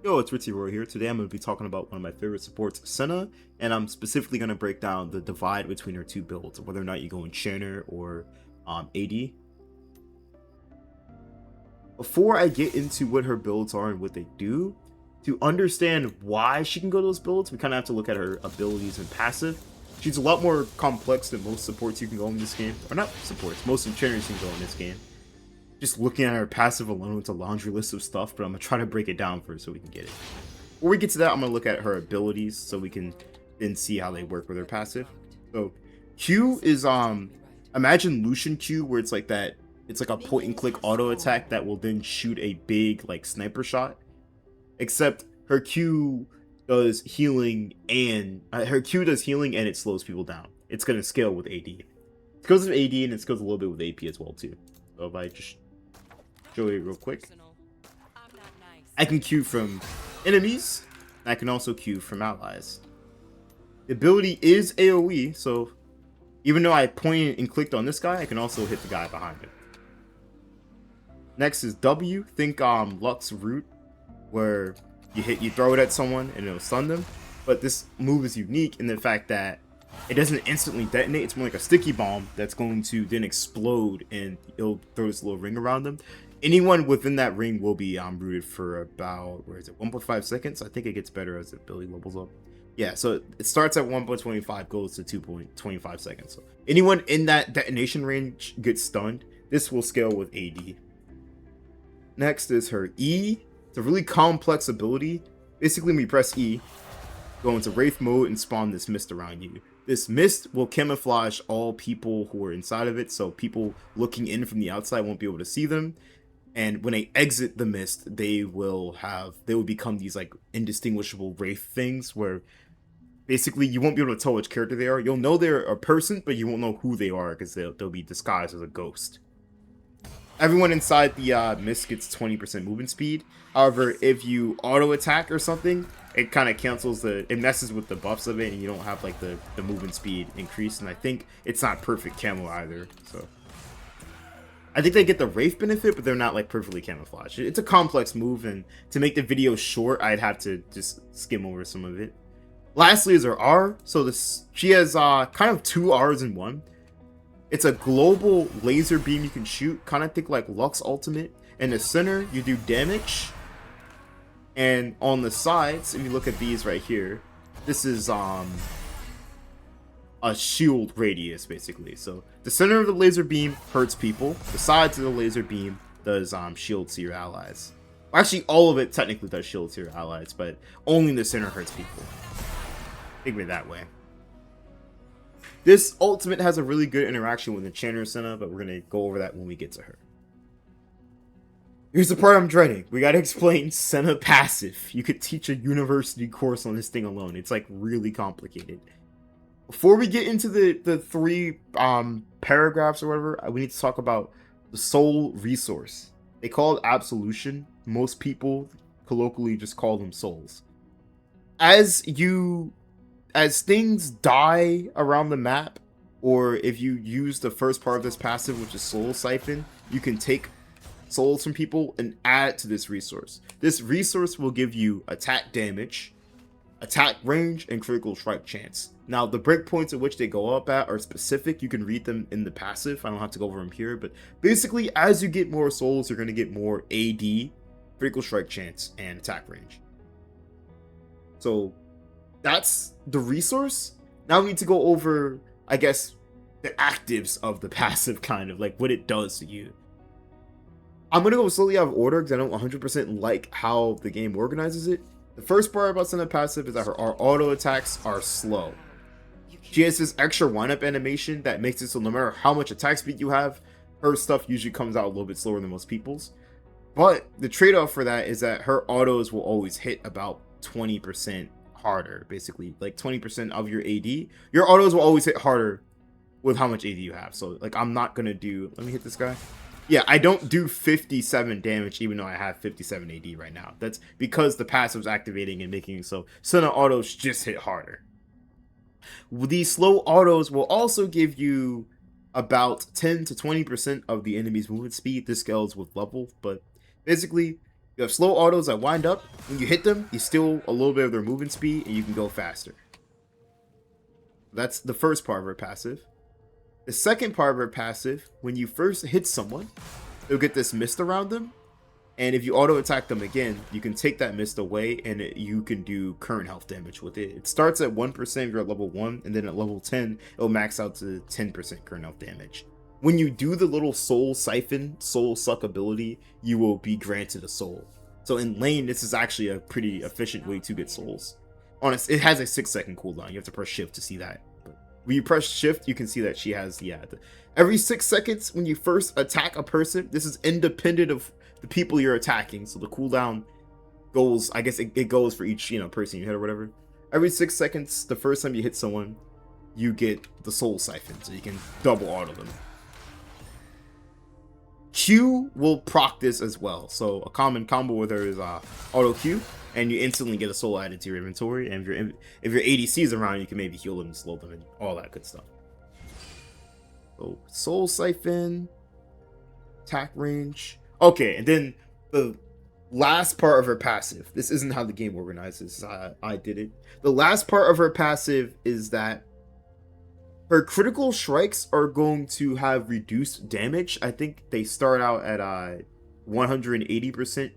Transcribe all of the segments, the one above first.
Yo, it's Ritzy Roy here. Today I'm going to be talking about one of my favorite supports, Senna, and I'm specifically going to break down the divide between her two builds, whether or not you go Enchanter or AD. Before I get into what her builds are and what they do, to understand why she can go those builds, we kind of have to look at her abilities and passive. She's a lot more complex than most supports you can go in this game, or not supports, most Enchanters you can go in this game. Just looking at her passive alone, it's a laundry list of stuff, but I'm gonna try to break it down first so we can get it. Before we get to that, I'm gonna look at her abilities so we can then see how they work with her passive. So Q is imagine Lucian Q, where it's like that, it's like a point and click auto attack that will then shoot a big like sniper shot. Except her Q does healing and it slows people down. It's gonna scale with AD. It goes with AD and it goes a little bit with AP as well too. So if I just show you real quick, I can Q from enemies, and I can also Q from allies. The ability is AoE, so even though I pointed and clicked on this guy, I can also hit the guy behind him. Next is W. Think Lux Root, where you throw it at someone and it'll stun them. But this move is unique in the fact that it doesn't instantly detonate. It's more like a sticky bomb that's going to then explode and it'll throw this little ring around them. Anyone within that ring will be rooted for about, 1.5 seconds. I think it gets better as the ability levels up. Yeah, so it starts at 1.25, goes to 2.25 seconds. So anyone in that detonation range gets stunned. This will scale with AD. Next is her E. It's a really complex ability. Basically, when you press E, go into Wraith mode and spawn this mist around you. This mist will camouflage all people who are inside of it, so people looking in from the outside won't be able to see them. And when they exit the mist, they will become these like indistinguishable wraith things where basically you won't be able to tell which character they are. You'll know they're a person, but you won't know who they are because they'll be disguised as a ghost. Everyone inside the mist gets 20% movement speed. However, if you auto attack or something, it kind of cancels it messes with the buffs of it, and you don't have like the movement speed increase. And I think it's not perfect camo either, so I think they get the Wraith benefit, but they're not like perfectly camouflaged. It's a complex move, and to make the video short, I'd have to just skim over some of it. Lastly is her R. So she has kind of two R's in one. It's a global laser beam you can shoot, kind of think like Lux Ultimate. In the center, you do damage, and on the sides, if you look at these right here, this is a shield radius basically. So the center of the laser beam hurts people. The sides of the laser beam does shields to your allies. Well, actually, all of it technically does shields to your allies, but only the center hurts people. Think of it that way. This ultimate has a really good interaction with Enchanter Senna, but we're gonna go over that when we get to her. Here's the part I'm dreading. We gotta explain Senna passive. You could teach a university course on this thing alone. It's like really complicated. Before we get into the three paragraphs or whatever, we need to talk about the soul resource. They call it absolution. Most people colloquially just call them souls. As things die around the map, or if you use the first part of this passive, which is Soul Siphon, you can take souls from people and add it to this resource. This resource will give you attack damage, attack range, and critical strike chance. Now, the breakpoints at which they go up at are specific. You can read them in the passive. I don't have to go over them here, but basically, as you get more souls, you're going to get more AD, critical strike chance, and attack range. So that's the resource. Now we need to go over, I guess, the actives of the passive, kind of like what it does to you. I'm going to go slowly out of order because I don't 100% like how the game organizes it. The first part about Senna passive is that her auto attacks are slow. She has this extra wind-up animation that makes it so no matter how much attack speed you have, her stuff usually comes out a little bit slower than most people's. But the trade-off for that is that her autos will always hit about 20% harder, basically. Like 20% of your AD. Your autos will always hit harder with how much AD you have. So, like, I'm not going to do... Let me hit this guy. Yeah, I don't do 57 damage even though I have 57 AD right now. That's because the passive's activating and making so Senna autos just hit harder. These slow autos will also give you about 10 to 20% of the enemy's movement speed. This scales with level, but basically You have slow autos that wind up. When you hit them, you steal a little bit of their movement speed, and you can go faster. That's the first part of her passive. The second part of her passive, when you first hit someone, they'll get this mist around them. And if you auto attack them again, you can take that mist away, and you can do current health damage with it. It starts at 1% if you're at level 1, and then at level 10, it'll max out to 10% current health damage. When you do the little soul siphon, soul suck ability, you will be granted a soul. So in lane, this is actually a pretty efficient way to get souls. Honest, it has a 6-second cooldown. You have to press shift to see that. But when you press shift, you can see that she has, every 6 seconds when you first attack a person, this is independent of the people you're attacking. So the cooldown goes, I guess it goes for each, person you hit or whatever. Every 6 seconds, the first time you hit someone, you get the soul siphon, so you can double auto them. Q will proc this as well. So a common combo with her is auto Q, and you instantly get a soul added to your inventory. And if your ADC is around, you can maybe heal them and slow them and all that good stuff. So soul siphon, attack range. Okay, and then the last part of her passive. This isn't how the game organizes. I did it. The last part of her passive is that her critical strikes are going to have reduced damage. I think they start out at 180%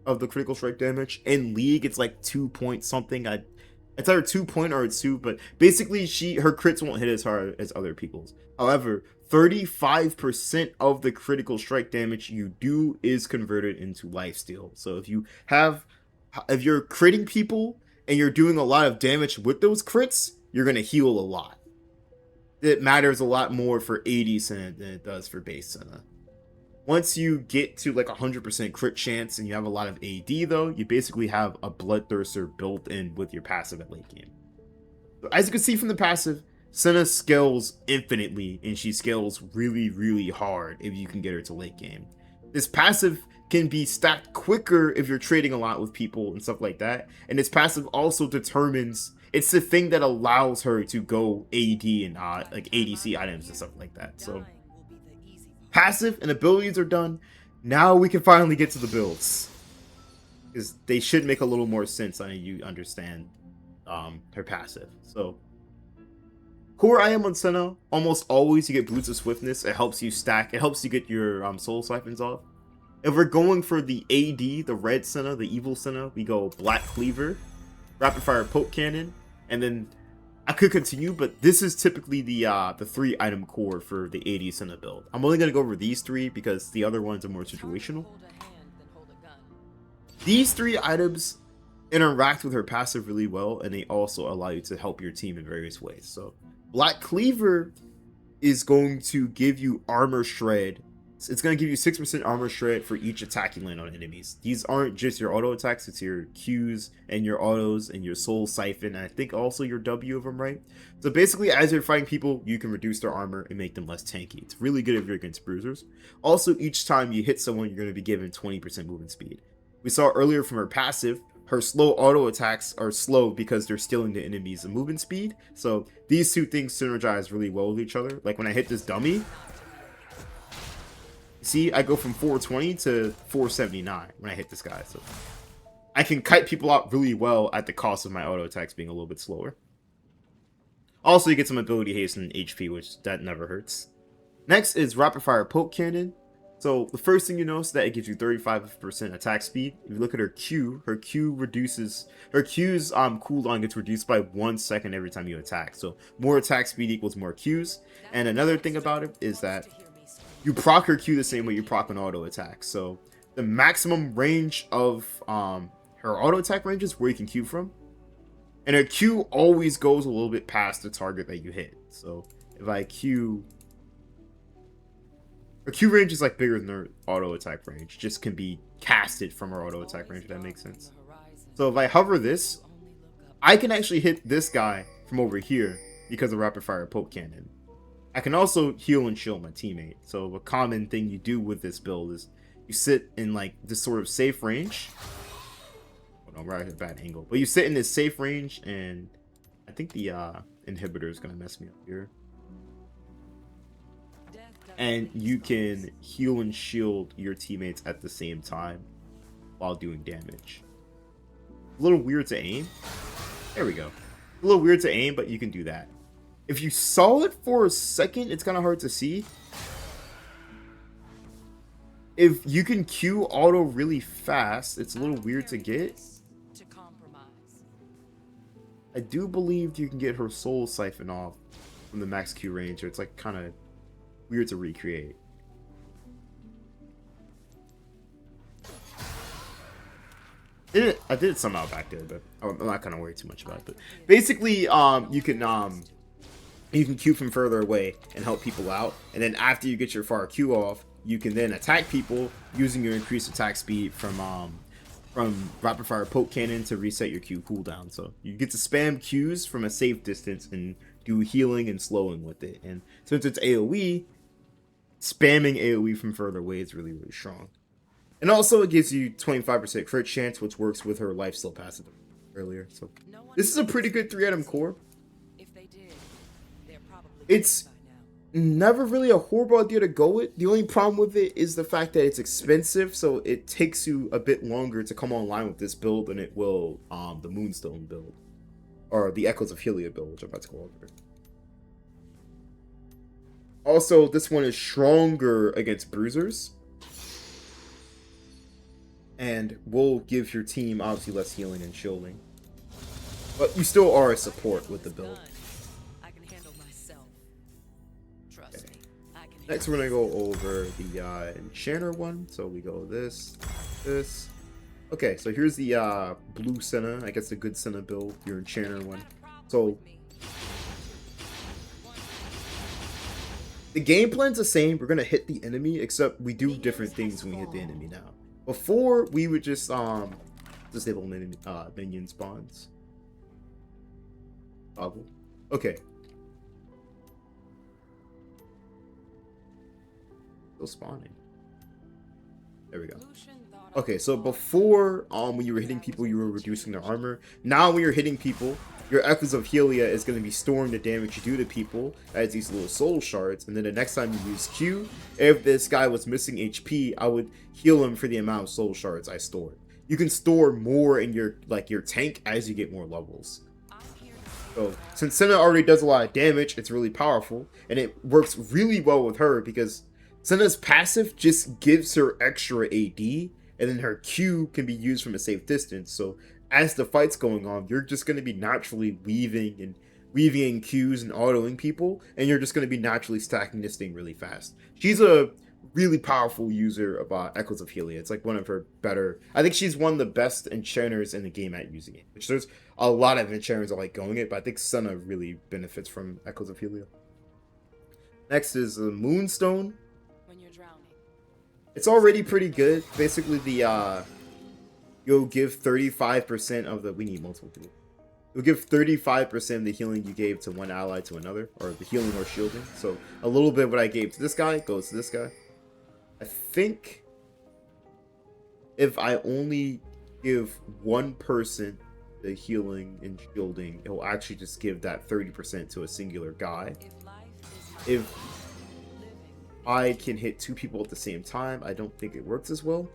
of the critical strike damage. In League, it's like 2 point something. It's either 2 point or it's 2, but basically her crits won't hit as hard as other people's. However, 35% of the critical strike damage you do is converted into lifesteal. So if you're critting people and you're doing a lot of damage with those crits, you're gonna heal a lot. It matters a lot more for AD Senna than it does for base Senna. Once you get to like 100% crit chance and you have a lot of AD though, you basically have a Bloodthirster built in with your passive at late game. So as you can see from the passive, Senna scales infinitely, and she scales really, really hard if you can get her to late game. This passive can be stacked quicker if you're trading a lot with people and stuff like that. And this passive also determines, it's the thing that allows her to go AD and like ADC items and stuff like that. So passive and abilities are done. Now we can finally get to the builds, because they should make a little more sense on you understand her passive. So core item on Senna, almost always you get Boots of Swiftness. It helps you stack. It helps you get your soul siphons off. If we're going for the AD, the red Senna, the evil Senna, we go Black Cleaver, Rapid Fire Poke Cannon, and then I could continue, but this is typically the 3 item core for the AD Senna build. I'm only going to go over these 3 because the other ones are more situational. These 3 items interact with her passive really well, and they also allow you to help your team in various ways. So Black Cleaver is going to give you armor shred. It's going to give you 6% armor shred for each attack you land on enemies. These aren't just your auto attacks, it's your Qs and your autos and your soul siphon, and I think also your W of them, right? So basically, as you're fighting people, you can reduce their armor and make them less tanky. It's really good if you're against bruisers. Also, each time you hit someone, you're going to be given 20% movement speed. We saw earlier from her passive, her slow auto attacks are slow because they're stealing the enemy's movement speed. So these 2 things synergize really well with each other. Like when I hit this dummy, see, I go from 420 to 479 when I hit this guy. So I can kite people out really well at the cost of my auto attacks being a little bit slower. Also, you get some ability haste and HP, which that never hurts. Next is Rapid Fire Poke Cannon. So the first thing you notice is that it gives you 35% attack speed. If you look at her Q reduces, her Q's cooldown gets reduced by 1 second every time you attack. So more attack speed equals more Q's. And another thing about it is that you proc her Q the same way you proc an auto attack. So the maximum range of her auto attack range is where you can Q from. And her Q always goes a little bit past the target that you hit. So if I Q, her Q range is like bigger than her auto attack range. Just can be casted from her auto attack range, if that makes sense. So if I hover this, I can actually hit this guy from over here because of Rapid Fire Poke Cannon. I can also heal and shield my teammate. So a common thing you do with this build is you sit in like this sort of safe range. Oh no, we're at a bad angle. But you sit in this safe range, and I think the inhibitor is gonna mess me up here. And you can heal and shield your teammates at the same time. while doing damage. A little weird to aim. There we go. A little weird to aim, but you can do that. If you saw it for a second, it's kind of hard to see. If you can Q auto really fast, it's a little weird to get. I do believe you can get her soul siphon off from the max Q range, or it's like kind of weird to recreate. I did it somehow back there, but I'm not gonna worry too much about it. But basically, you can Q from further away and help people out, and then after you get your far Q off, you can then attack people using your increased attack speed from rapid fire poke cannon to reset your Q cooldown. So you get to spam Qs from a safe distance and do healing and slowing with it. And since it's AoE, spamming AoE from further away is really, really strong. And also it gives you 25% crit chance, which works with her lifesteal passive earlier. So this is a pretty good 3-item core. It's never really a horrible idea to go with. The only problem with it is the fact that it's expensive, so it takes you a bit longer to come online with this build than it will the Moonstone build. Or the Echoes of Helia build, which I'm about to go over. Also, this one is stronger against bruisers. And will give your team obviously less healing and shielding. But you still are a support with the build. Okay. Next we're going to go over the Enchanter one. So we go this. Okay, so here's the blue Senna. I guess the good Senna build, your Enchanter one. So the game plan's the same. We're going to hit the enemy, except we do different things when we hit the enemy now. Before, we would just disable minion spawns. Toggle. Okay. Still spawning. There we go. Okay, so before, when you were hitting people, you were reducing their armor. Now when you're hitting people, your Echoes of Helia is going to be storing the damage you do to people as these little soul shards. And then the next time you use Q, if this guy was missing HP, I would heal him for the amount of soul shards I stored. You can store more in your tank as you get more levels. So since Senna already does a lot of damage, it's really powerful, and it works really well with her because Senna's passive just gives her extra AD, and then her Q can be used from a safe distance. So as the fight's going on, you're just going to be naturally weaving in Qs and autoing people, and you're just going to be naturally stacking this thing really fast. She's a really powerful user of Echoes of Helia. It's like one of her better. I think she's one of the best enchanters in the game at using it. Which there's a lot of enchanters that like going it, but I think Senna really benefits from Echoes of Helia. Next is the Moonstone. When you're drowning. It's already pretty good. Basically, you'll give 35% of the. We need multiple people. You'll give 35% of the healing you gave to one ally to another, or the healing or shielding. So a little bit of what I gave to this guy goes to this guy. I think if I only give one person the healing and shielding, it will actually just give that 30% to a singular guy. If I can hit two people at the same time, I don't think it works as well.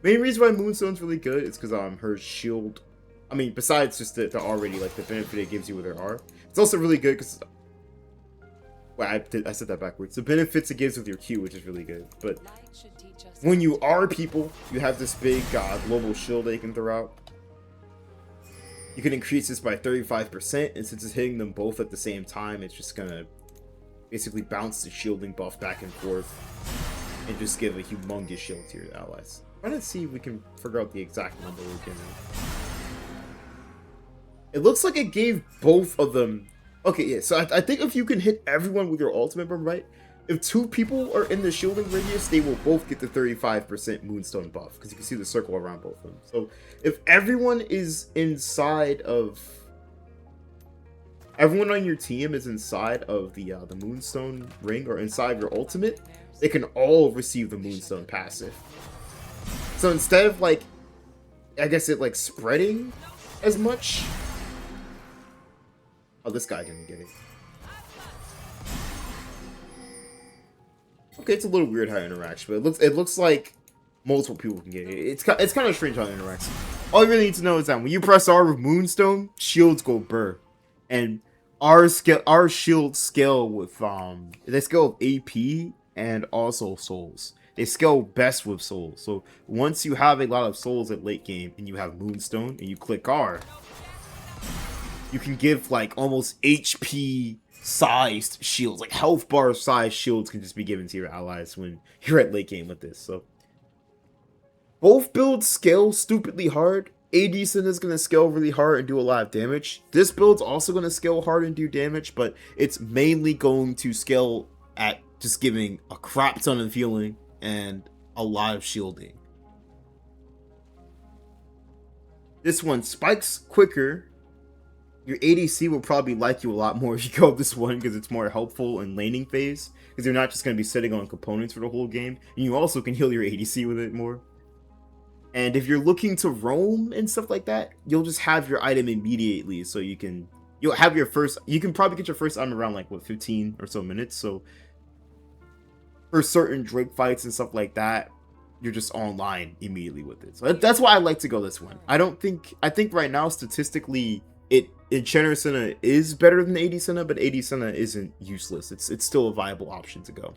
Main reason why Moonstone's really good is because her shield, I mean, besides just the already like the benefit it gives you with her R, it's also really good because, well, I said that backwards. The benefits it gives with your Q, which is really good. But when you are people, you have this big global shield that you can throw out. You can increase this by 35%, and since it's hitting them both at the same time, it's just gonna basically bounce the shielding buff back and forth and just give a humongous shield to your allies. I'm trying to see if we can figure out the exact number we're getting. It looks like it gave both of them. Okay, yeah, so I think if you can hit everyone with your ultimate, right? If two people are in the shielding radius, they will both get the 35% Moonstone buff, because you can see the circle around both of them. So if everyone is inside of... Everyone on your team is inside of the Moonstone ring, or inside your ultimate, they can all receive the Moonstone passive. So instead of, like, I guess it, like, spreading as much... Oh, this guy didn't get it. Okay, it's a little weird how it interacts, but it looks like multiple people can get it. It's kind of strange how it interacts. All you really need to know is that when you press R with Moonstone, shields go burr, and our shields scale with they scale with AP and also souls. They scale best with souls. So once you have a lot of souls at late game and you have Moonstone and you click R, you can give like almost HP sized shields, like health bar sized shields can just be given to your allies when you're at late game with this. So both builds scale stupidly hard. AD Senna is going to scale really hard and do a lot of damage. This build's also going to scale hard and do damage, but it's mainly going to scale at just giving a crap ton of healing and a lot of shielding. This one spikes quicker. Your ADC will probably like you a lot more if you go with this one because it's more helpful in laning phase, because you're not just going to be sitting on components for the whole game, and you also can heal your ADC with it more. And if you're looking to roam and stuff like that, you'll just have your item immediately, so you can probably get your first item around like what, 15 or so minutes. So for certain Drake fights and stuff like that, you're just online immediately with it. So that's why I like to go this one. I think right now statistically Enchanter Senna is better than AD Senna, but AD Senna isn't useless. It's still a viable option to go.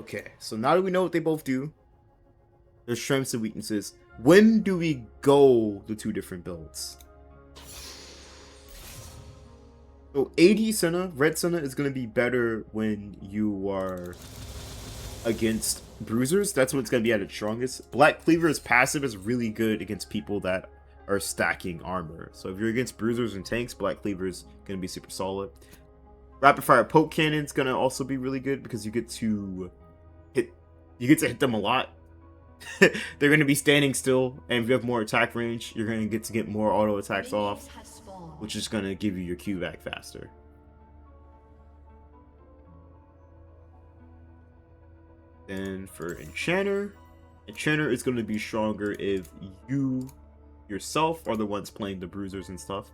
Okay, so now that we know what they both do, their strengths and weaknesses, when do we go the two different builds? So AD Senna, Red Senna is going to be better when you are against bruisers. That's when it's going to be at its strongest. Black Cleaver's passive is really good against people that are stacking armor. So if you're against bruisers and tanks, Black Cleaver's going to be super solid. Rapid Fire Poke Cannon's going to also be really good because you get to hit them a lot. They're going to be standing still, and if you have more attack range, you're going to get more auto attacks off, which is going to give you your Q back faster. Then for Enchanter is going to be stronger if you yourself are the ones playing the bruisers and stuff.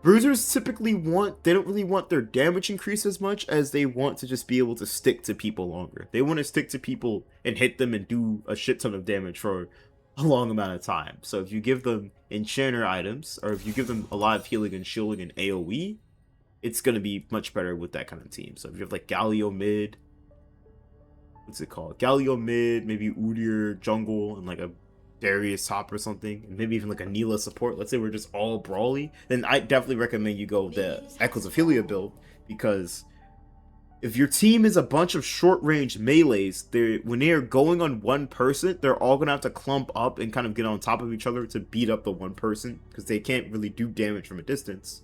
Bruisers typically they don't really want their damage increase as much as they want to just be able to stick to people longer. They want to stick to people and hit them and do a shit ton of damage for a long amount of time. So if you give them Enchanter items, or if you give them a lot of healing and shielding and AoE, it's going to be much better with that kind of team. So if you have like Galio mid, what's it called? Galio mid, maybe Udyr jungle, and like a Darius top or something, and maybe even like a Neela support. Let's say we're just all brawly, then I definitely recommend you go the Echoes of Helia build, because if your team is a bunch of short range melees, when they're going on one person, they're all gonna have to clump up and kind of get on top of each other to beat up the one person, because they can't really do damage from a distance.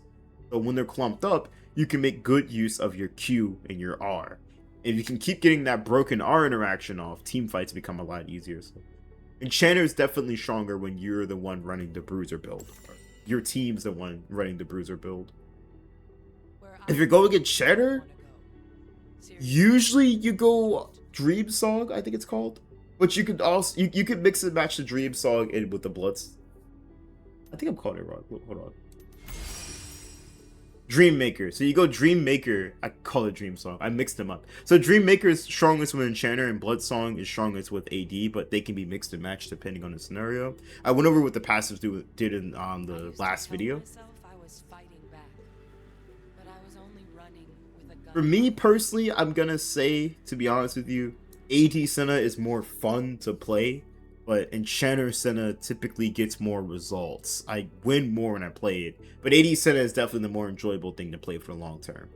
So when they're clumped up, you can make good use of your Q and your R. If you can keep getting that broken R interaction off, team fights become a lot easier. So Enchanter is definitely stronger when you're the one running the bruiser build. Your team's the one running the bruiser build. If you're going Enchanter, usually you go Dream Song, I think it's called. But you could also you could mix and match the Dream Song in with the Bloods. I think I'm calling it wrong. Hold on. Dream Maker. So you go Dream Maker. I call it Dream Song. I mixed them up. So Dream Maker is strongest with Enchanter, and Blood Song is strongest with AD, but they can be mixed and matched depending on the scenario. I went over what the passives did in the last video. For me personally, I'm gonna say, to be honest with you, AD Senna is more fun to play, but Enchanter Senna typically gets more results. I win more when I play it, but AD Senna is definitely the more enjoyable thing to play for the long term.